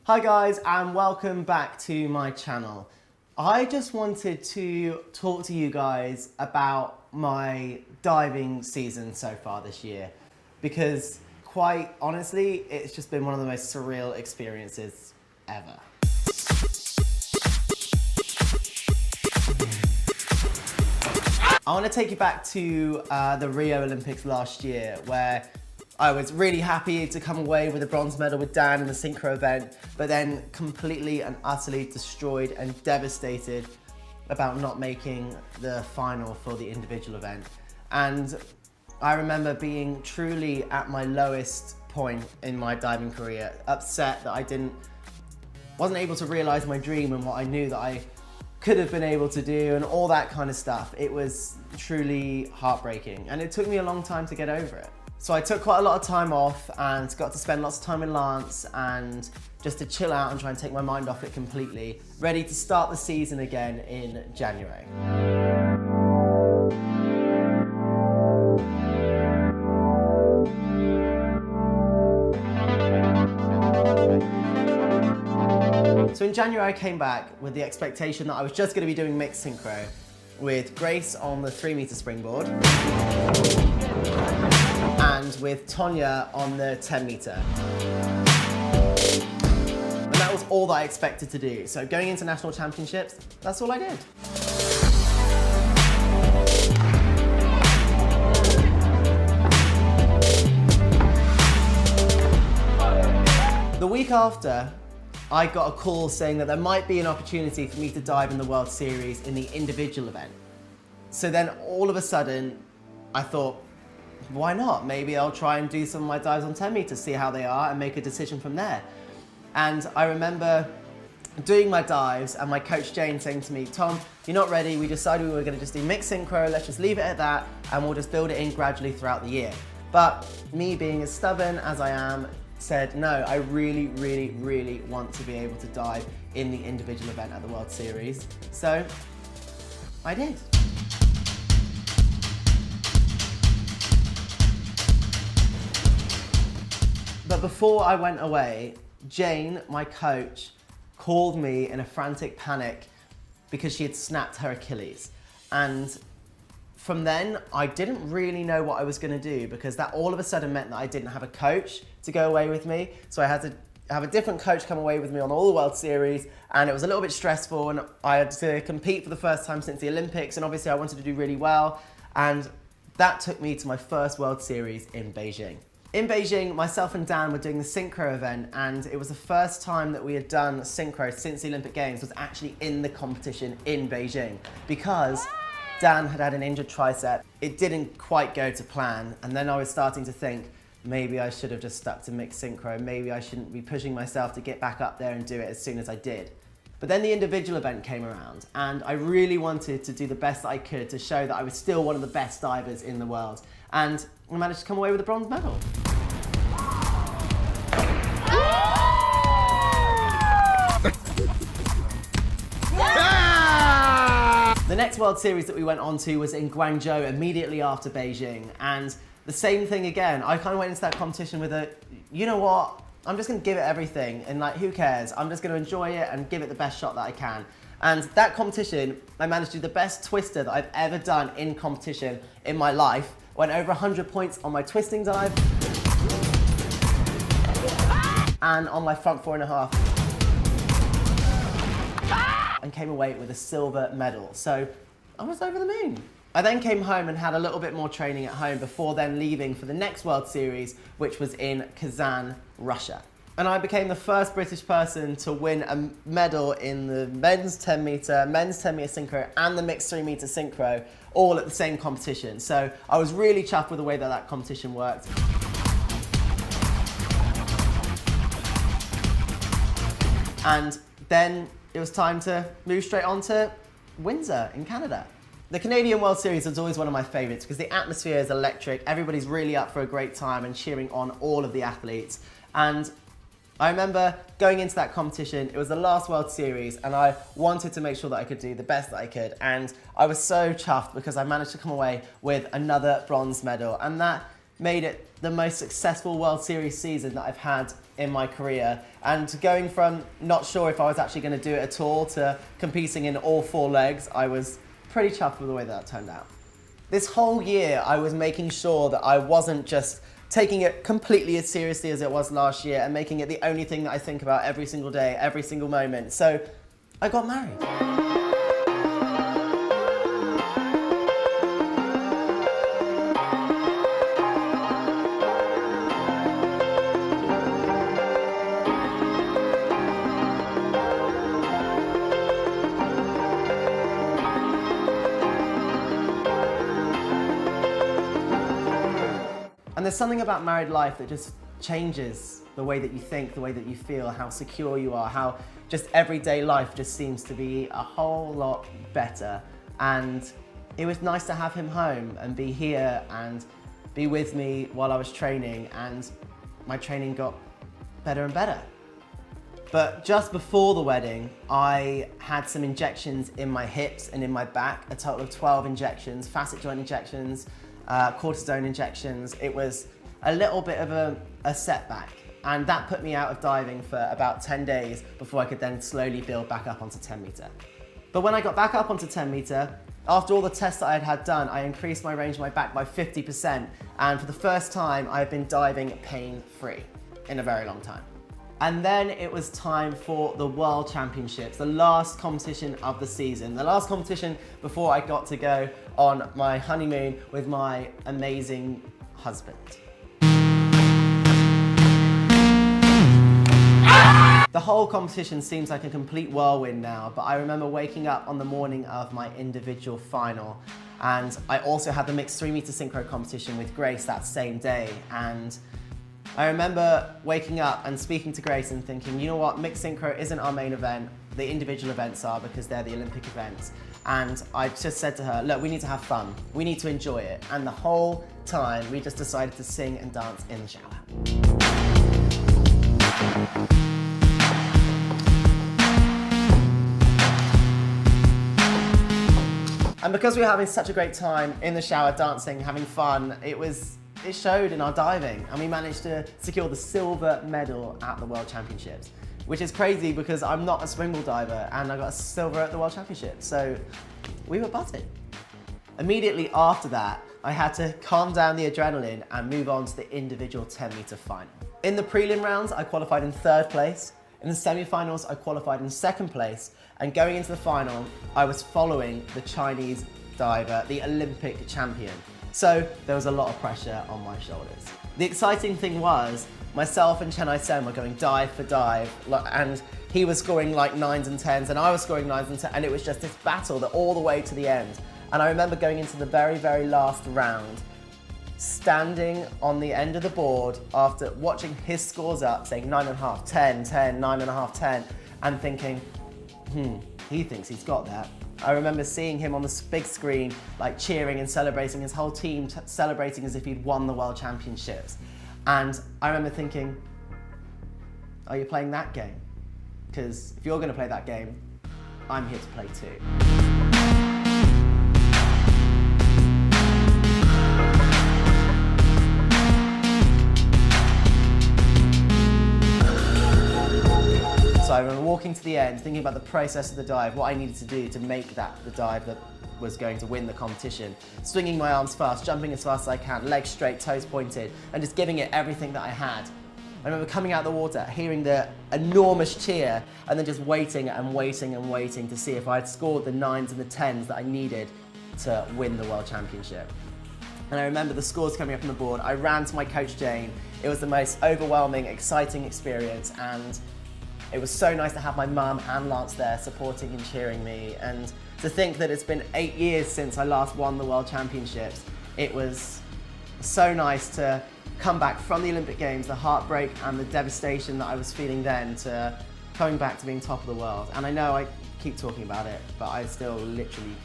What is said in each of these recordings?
Hi guys, and welcome back to my channel. I just wanted to talk to you guys about my diving season so far this year, because quite honestly, it's just been one of the most surreal experiences ever. I want to take you back to the Rio Olympics last year, where I was really happy to come away with a bronze medal with Dan in the synchro event, but then completely and utterly destroyed and devastated about not making the final for the individual event. And I remember being truly at my lowest point in my diving career, upset that I wasn't able to realize my dream and what I knew that I could have been able to do and all that kind of stuff. It was truly heartbreaking, and it took me a long time to get over it. So I took quite a lot of time off and got to spend lots of time in Lance and just to chill out and try and take my mind off it completely, ready to start the season again in January. So in January I came back with the expectation that I was just going to be doing mixed synchro with Grace on the 3-meter springboard and with Tonya on the 10-meter. And that was all that I expected to do. So going into national championships, that's all I did. The week after, I got a call saying that there might be an opportunity for me to dive in the World Series in the individual event. So then all of a sudden, I thought, why not? Maybe I'll try and do some of my dives on 10 meters, see how they are and make a decision from there. And I remember doing my dives and my coach Jane saying to me, Tom, you're not ready. We decided we were gonna just do mixed synchro. Let's just leave it at that and we'll just build it in gradually throughout the year. But me being as stubborn as I am, said, no, I really, really, really want to be able to dive in the individual event at the World Series. So I did. But before I went away, Jane, my coach, called me in a frantic panic because she had snapped her Achilles. And from then, I didn't really know what I was going to do, because that all of a sudden meant that I didn't have a coach to go away with me. So I had to have a different coach come away with me on all the World Series, and it was a little bit stressful, and I had to compete for the first time since the Olympics, and obviously I wanted to do really well, and that took me to my first World Series in Beijing. In Beijing, myself and Dan were doing the synchro event, and it was the first time that we had done synchro since the Olympic Games was actually in the competition in Beijing, because Dan had an injured tricep. It didn't quite go to plan, and then I was starting to think, maybe I should have just stuck to mixed synchro, maybe I shouldn't be pushing myself to get back up there and do it as soon as I did. But then the individual event came around, and I really wanted to do the best that I could to show that I was still one of the best divers in the world, and I managed to come away with a bronze medal. The next World Series that we went on to was in Guangzhou immediately after Beijing, and the same thing again. I kind of went into that competition with a, you know what, I'm just going to give it everything, and like, who cares? I'm just going to enjoy it and give it the best shot that I can. And that competition, I managed to do the best twister that I've ever done in competition in my life. Went over 100 points on my twisting dive and on my front 4.5. And came away with a silver medal. So I was over the moon. I then came home and had a little bit more training at home before then leaving for the next World Series, which was in Kazan, Russia. And I became the first British person to win a medal in the men's 10-meter, men's 10-meter synchro, and the mixed 3-meter synchro, all at the same competition. So I was really chuffed with the way that that competition worked. And then it was time to move straight on to Windsor in Canada. The Canadian World Series was always one of my favourites because the atmosphere is electric, everybody's really up for a great time and cheering on all of the athletes. And I remember going into that competition, it was the last World Series, and I wanted to make sure that I could do the best that I could. And I was so chuffed because I managed to come away with another bronze medal. And that made it the most successful World Series season that I've had in my career. And going from not sure if I was actually going to do it at all to competing in all 4 legs, I was pretty chuffed with the way that turned out. This whole year, I was making sure that I wasn't just taking it completely as seriously as it was last year and making it the only thing that I think about every single day, every single moment. So I got married. And there's something about married life that just changes the way that you think, the way that you feel, how secure you are, how just everyday life just seems to be a whole lot better. And it was nice to have him home and be here and be with me while I was training, and my training got better and better. But just before the wedding, I had some injections in my hips and in my back, a total of 12 injections, facet joint injections, cortisone injections. It was a little bit of a setback, and that put me out of diving for about 10 days before I could then slowly build back up onto 10 meter. But when I got back up onto 10 meter, after all the tests that I had done, I increased my range of my back by 50%, and for the first time I've been diving pain-free in a very long time. And then it was time for the World Championships, the last competition of the season, the last competition before I got to go on my honeymoon with my amazing husband. The whole competition seems like a complete whirlwind now, but I remember waking up on the morning of my individual final, and I also had the mixed 3 meter synchro competition with Grace that same day. And I remember waking up and speaking to Grace and thinking, you know what, mixed synchro isn't our main event, the individual events are, because they're the Olympic events. And I just said to her, look, we need to have fun, we need to enjoy it. And the whole time we just decided to sing and dance in the shower. And because we were having such a great time in the shower, dancing, having fun, it showed in our diving, and we managed to secure the silver medal at the World Championships, which is crazy because I'm not a springboard diver, and I got a silver at the World Championships, so we were buzzing. Immediately after that, I had to calm down the adrenaline and move on to the individual 10 meter final. In the prelim rounds, I qualified in 3rd place. In the semi-finals, I qualified in 2nd place, and going into the final, I was following the Chinese diver, the Olympic champion. So there was a lot of pressure on my shoulders. The exciting thing was, myself and Chen Ai-sen were going dive for dive, and he was scoring like 9s and 10s, and I was scoring 9s and 10s, and it was just this battle that all the way to the end. And I remember going into the very, very last round, standing on the end of the board after watching his scores up, saying 9.5, 10, 10, 9.5, 10, and thinking, he thinks he's got that. I remember seeing him on the big screen, like cheering and celebrating, his whole team celebrating as if he'd won the World Championships. And I remember thinking, are you playing that game? Because if you're going to play that game, I'm here to play too. So I remember walking to the end, thinking about the process of the dive, what I needed to do to make that the dive that was going to win the competition. Swinging my arms fast, jumping as fast as I can, legs straight, toes pointed, and just giving it everything that I had. I remember coming out of the water, hearing the enormous cheer, and then just waiting and waiting and waiting to see if I'd scored the 9s and the 10s that I needed to win the World Championship. And I remember the scores coming up on the board. I ran to my coach, Jane. It was the most overwhelming, exciting experience, and it was so nice to have my mum and Lance there supporting and cheering me. And to think that it's been 8 years since I last won the World Championships, it was so nice to come back from the Olympic Games, the heartbreak and the devastation that I was feeling then, to coming back to being top of the world. And I know I keep talking about it, but I still literally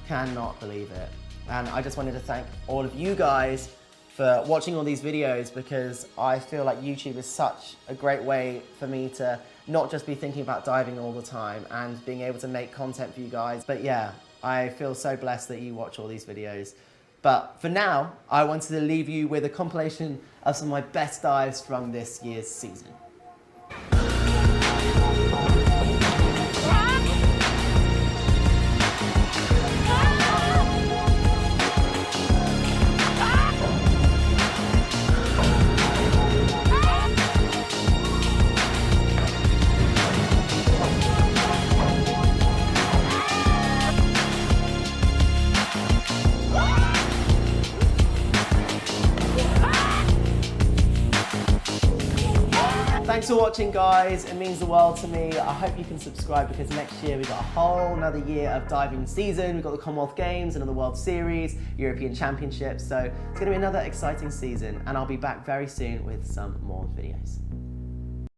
cannot believe it. And I just wanted to thank all of you guys for watching all these videos, because I feel like YouTube is such a great way for me to not just be thinking about diving all the time and being able to make content for you guys. But yeah, I feel so blessed that you watch all these videos. But for now, I wanted to leave you with a compilation of some of my best dives from this year's season. Thanks for watching, guys. It means the world to me. I hope you can subscribe because next year we've got a whole another year of diving season. We've got the Commonwealth Games, another World Series, European Championships. So it's going to be another exciting season, and I'll be back very soon with some more videos.